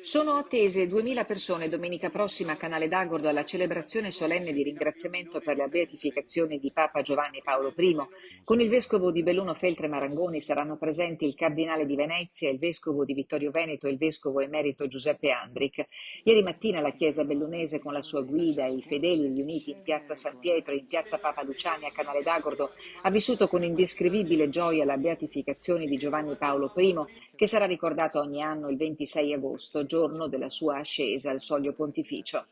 Sono attese 2000 persone domenica prossima a Canale d'Agordo alla celebrazione solenne di ringraziamento per la beatificazione di Papa Giovanni Paolo I. Con il vescovo di Belluno Feltre Marangoni saranno presenti il cardinale di Venezia, il vescovo di Vittorio Veneto e il vescovo emerito Giuseppe Andric. Ieri mattina la chiesa bellunese con la sua guida e i fedeli riuniti in piazza San Pietro e in piazza Papa Luciani a Canale d'Agordo ha vissuto con indescrivibile gioia la beatificazione di Giovanni Paolo I, che sarà ricordato ogni anno il 26 agosto, giorno della sua ascesa al Soglio Pontificio.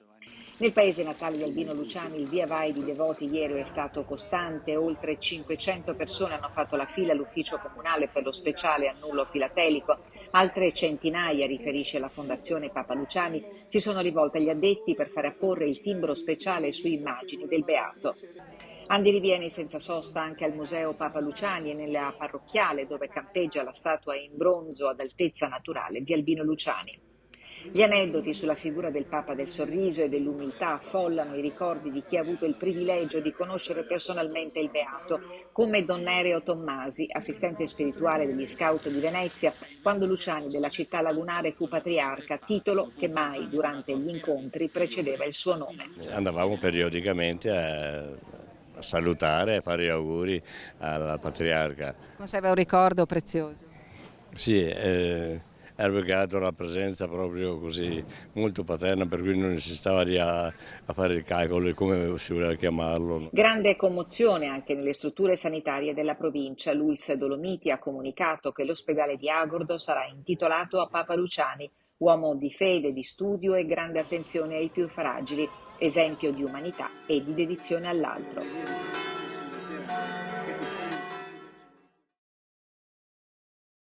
Nel paese natale di Albino Luciani il via vai di devoti ieri è stato costante, oltre 500 persone hanno fatto la fila all'ufficio comunale per lo speciale annullo filatelico, altre centinaia, riferisce la Fondazione Papa Luciani, si sono rivolte agli addetti per fare apporre il timbro speciale su immagini del Beato. Andi rivieni senza sosta anche al Museo Papa Luciani e nella parrocchiale dove campeggia la statua in bronzo ad altezza naturale di Albino Luciani. Gli aneddoti sulla figura del Papa del sorriso e dell'umiltà affollano i ricordi di chi ha avuto il privilegio di conoscere personalmente il Beato, come Don Nereo Tommasi, assistente spirituale degli Scout di Venezia, quando Luciani della città lagunare fu patriarca, titolo che mai durante gli incontri precedeva il suo nome. Andavamo periodicamente a salutare e a fare gli auguri alla patriarca. Conserva un ricordo prezioso. Sì, era più che altro la presenza proprio così molto paterna, per cui non si stava lì a fare il calcolo di come si voleva chiamarlo. Grande commozione anche nelle strutture sanitarie della provincia. L'ULSS Dolomiti ha comunicato che l'ospedale di Agordo sarà intitolato a Papa Luciani, uomo di fede, di studio e grande attenzione ai più fragili, esempio di umanità e di dedizione all'altro.